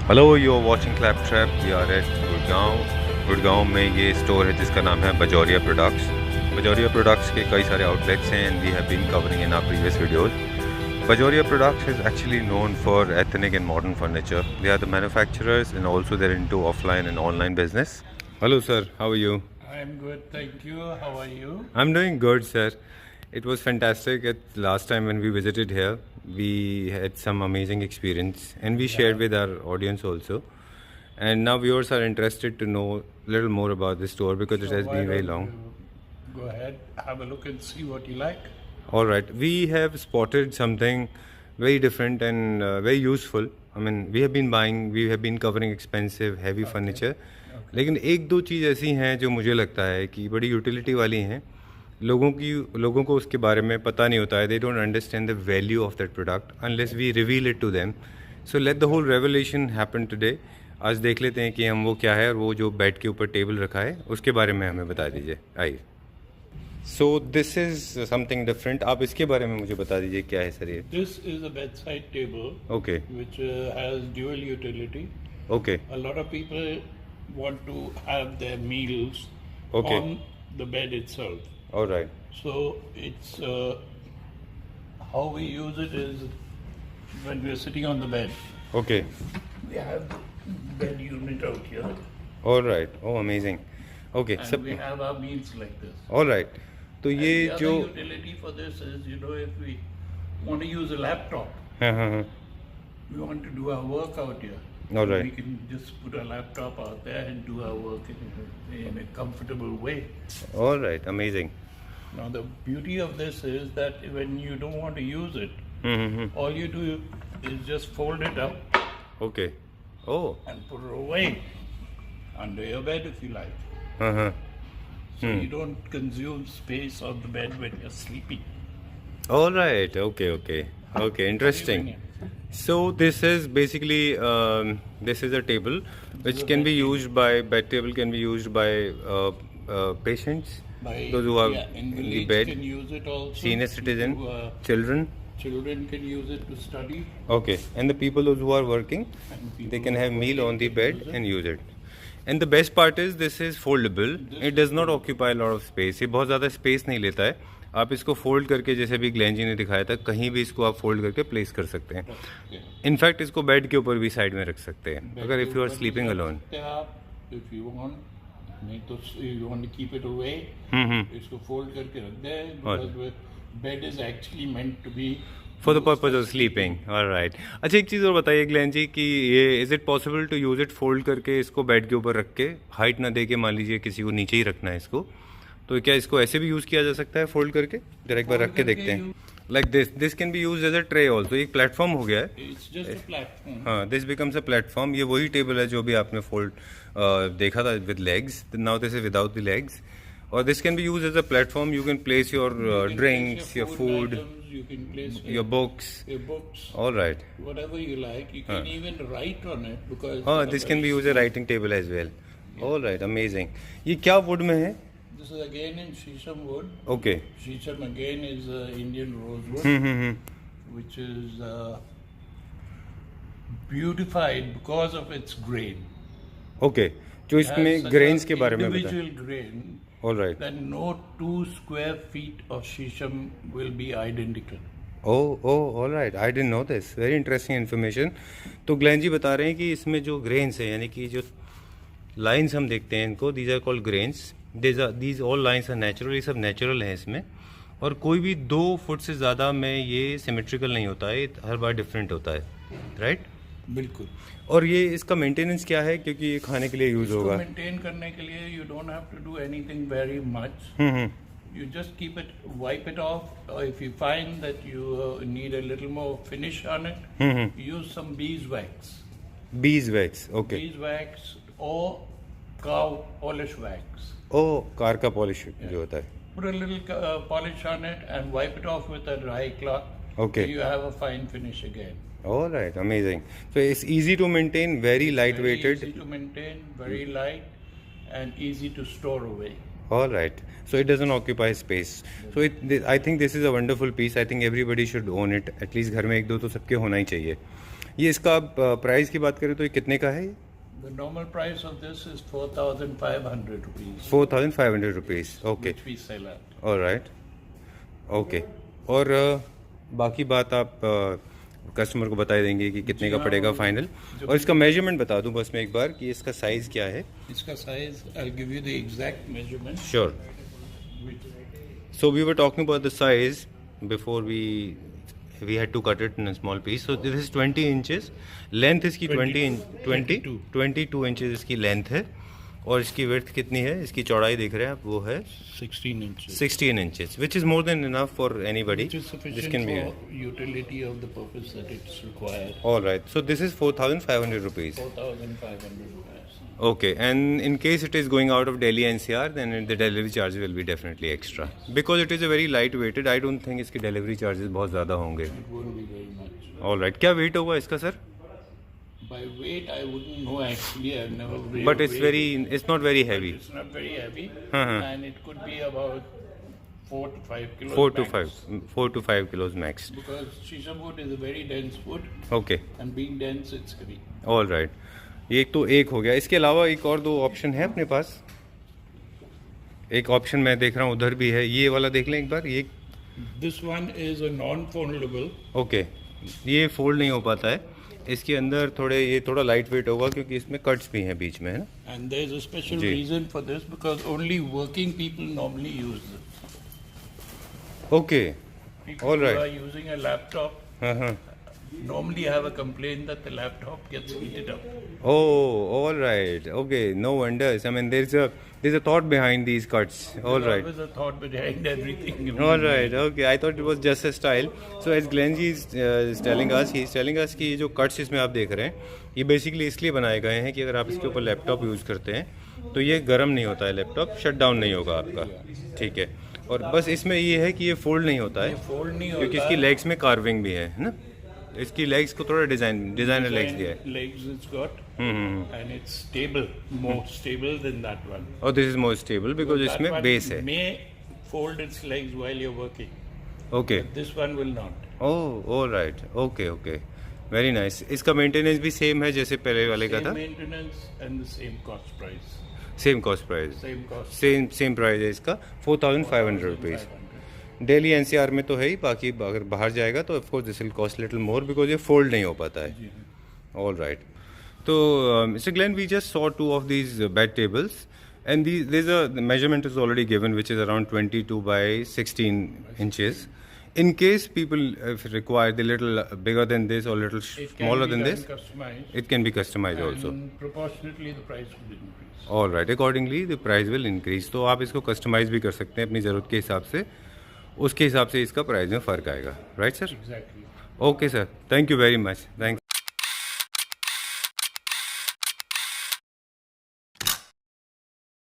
Hello you are watching Claptrap. We are at Gurgaon में ये store है जिसका नाम है बजौरिया प्रोडक्ट्स। बजौरिया प्रोडक्ट्स के कई सारे आउटलेट्स हैं and we have been covering in our previous videos. Bajoria Products is actually known for ethnic and modern furniture. They are the manufacturers and also they're into offline and online business. Hello sir, how are you? I'm good, thank you. How are you? I'm doing good sir. It was fantastic at last time when we visited here. We had some amazing experience and we shared with our audience also. And now viewers are interested to know a little more about this store because it has Why been very don't long. you go ahead, have a look and see what you like. All right, we have spotted something very different and very useful. I mean, we have been covering expensive, heavy furniture. लेकिन एक दो चीज़ ऐसी हैं जो मुझे लगता है कि बड़ी यूटिलिटी वाली हैं। लोगों को उसके बारे में पता नहीं होता है। They don't understand the value of that product unless we reveal it to them. So let the whole revelation happen today. आज देख लेते हैं कि हम वो क्या है और वो जो बेड के ऊपर टेबल रखा है उसके बारे में हमें बता दीजिए। आइए। So this is something different. आप इसके बारे में मुझे बता दीजिए क्या है सर ये? This is a bedside table Okay. which has dual utility. Okay. A lot of people want to have their meals Okay. on the bed itself. All right. So it's how we use it is when we're sitting on the bed. Okay. We have the bed unit out here, All right. Oh, amazing. Okay. and सब we have our meals like this. All right. तो ये And the जो other utility for this is, if we want to use a laptop, हाँ we want to do our work out here. All right. We can just put our laptop out there and do our work in a comfortable way. All right. Amazing. Now the beauty of this is that when you don't want to use it, Mm-hmm. all you do is just fold it up Okay. Oh. and put it away under your bed if you like. Uh-huh. So you don't consume space on the bed when you're sleeping. All right. Okay. Interesting. So this is basically this is a table which can be used by bed table can be used by patients, those who are in in the village bed, can use it also. senior citizen, People, children. children can use it to study. Okay, and the people those who are working, And they people can who have are meal working on the can bed use it. and use it. And the best part is this is foldable. It does not occupy a lot of space. ये बहुत ज़्यादा space नहीं लेता है। आप इसको fold करके जैसे भी ग्लेन जी ने दिखाया था कहीं भी इसको आप फोल्ड करके प्लेस कर सकते हैं। इनफैक्ट इसको बेड के ऊपर भी साइड में रख सकते हैं अगर if you are sleeping alone. If you want, नहीं तो you want to keep it away, इसको fold करके रख दे, because bed is actually meant to be for the purpose of sleeping. Alright. अच्छा एक चीज़ और बताइए ग्लेन जी कि ये is it possible to use it fold करके इसको बेड के ऊपर रख के हाइट ना दे के मान लीजिए किसी को नीचे ही रखना है इसको तो क्या इसको ऐसे भी यूज़ किया जा सकता है फोल्ड करके? जरा एक बार रख के देखते हैं। Like this can be use as a tray also. एक प्लेटफॉर्म हो गया है। It's just a platform. हाँ, दिस बिकम्स अ प्लेटफॉर्म। ये वही टेबल है जो भी आपने फोल्ड देखा था with legs. Now this is without the legs और this can be use as a platform. You can place your You can place drinks, your your food, items, you can place your books. your books, all right. whatever you like. You can even write on it because हाँ, this can be use a writing table as well. All right, amazing. ये क्या would में है? this is again in Shisham wood. Okay. Shisham again is Indian rosewood, which is beautified because of its grain. Okay, जो It has इसमें such grains a के बारे में बताएं। individual grain all right. that no 2 square feet of Shisham will be identical. All right, I didn't know this. Very interesting information. तो Glenn जी बता रहे हैं कि इसमें जो ग्रेन्स हैं यानी कि जो लाइंस हम देखते हैं इनको these are called grains. These all lines are natural. ये सब नेचुरल हैं इसमें और कोई भी 2 फुट से ज़्यादा में ये सिमेट्रिकल नहीं होता है, हर बार डिफरेंट होता है, राइट? बिल्कुल। और ये इसका मेंटेनेंस क्या है क्योंकि ये खाने के लिए यूज़ इसको होगा? मेंटेन करने के लिए you don't have to do anything very much. You just keep it, wipe it off. Or if you find that you need a little more finish on it, use some beeswax. Beeswax. Okay. Beeswax or cow polish wax. Oh, car का polish जो होता है। Put a little polish on it and wipe it off with a dry cloth. Okay. So you have a fine finish again. All right, amazing. So it's easy to maintain, very lightweighted. Very easy to maintain, very light, and easy to store away. All right. So it doesn't occupy space. So I think this is a wonderful piece. I think everybody should own it. At least घर में एक दो तो सबके होना ही चाहिए। ये इसका प्राइस की बात करें तो ये कितने का है ये? The normal price of this is 4,500 rupees. 4,500 rupees. Okay. Which we sell at. Alright. Okay. और बाकी बात आप कस्टमर को बता देंगे कि कितने का पड़ेगा फाइनल. और इसका मेजरमेंट बता दूं बस मैं एक बार कि इसका साइज़ क्या है. इसका size, I'll give you the exact measurement. Sure. So we were talking about the size before we had to cut it in a small piece. So this is 20 inches. Length इसकी 22 inches इसकी length है. और इसकी width कितनी है? इसकी चौड़ाई देख रहे हैं आप, वो है 16 inches. 16 inches, which is more than enough for anybody. Which is sufficient This can be for utility of the purpose that it's required. all right. So this is 4,500 rupees. 4,500 rupees. Okay, and in case it is going out of Delhi NCR, then the delivery charge will be definitely extra. Because it is a very light weighted, I don't think इसकी delivery charges बहुत ज़्यादा होंगे. It won't be very much. All right. क्या weight होगा इसका sir? By weight, I wouldn't know actually. I've never weighed. But it's not very heavy. It's not very heavy, Uh-huh. and it could be about 4 to 5 kilos. 4 to 5 kilos max. Because shisha wood is a very dense wood, Okay. and being dense, it's heavy. All right. ये तो एक हो गया. इसके अलावा एक और 2 option है अपने पास. एक ऑप्शन मैं देख रहा हूँ उधर भी है. ये वाला देख लें एक बार. ये This one is a non-foldable. Okay. ये फोल्ड नहीं हो पाता है. इसके अंदर ये थोड़ा लाइट वेट होगा क्योंकि इसमें कट्स भी हैं बीच में, है ना. And there is a special जी. reason for this because only working people normally use this. Okay. People All right. who are using a laptop हाँ हाँ. normally have a complaint that the laptop gets heated up. Oh, all right. Okay, no wonders. I mean, there's a thought behind these cuts. All There's right. always a thought behind everything. All right. Okay. I thought it was just a style. So as Glenn ji is telling us, he is telling us कि ये जो cuts इसमें आप देख रहे हैं, ये basically इसलिए बनाए गए हैं कि अगर आप इसके ऊपर लैपटॉप यूज़ करते हैं तो ये गर्म नहीं होता है, लैपटॉप शट डाउन नहीं होगा आपका. ठीक है. और बस इसमें ये है कि ये फोल्ड नहीं होता है फोल्ड नहीं होता क्योंकि इसकी लेग्स में कार्विंग भी है ना. इसकी लेग्स को थोड़ा डिजाइनर लेग्स दिया है. Legs it's got, and it's stable, more stable than that one. और this is more stable because That इसमें one बेस है. may fold its legs while you're working. Okay. This one will not. Oh all right. Okay okay. Very nice. इसका maintenance भी same है जैसे पहले वाले का Same था. maintenance and the same cost price. Same cost price. Same cost. Same price है इसका 4,500 रुपीज़. दिल्ली एनसीआर में तो है ही. बाकी अगर बाहर जाएगा तो of course this will cost little more because ये फोल्ड नहीं हो पाता है. All right. तो mister Glen, we just saw 2 of these bed tables and the measurement is already given which is around 22 by 16 inches. In case people if require the little bigger than this or little It can smaller be than done this, customized, it can be customized also. and proportionately the price will increase. All right. Accordingly the price will increase. तो आप इसको customise भी कर सकते हैं अपनी ज़रूरत के हिसाब से. उसके हिसाब से इसका प्राइस में फ़र्क आएगा. Right sir. Exactly. Okay sir. Thank you very much. Thank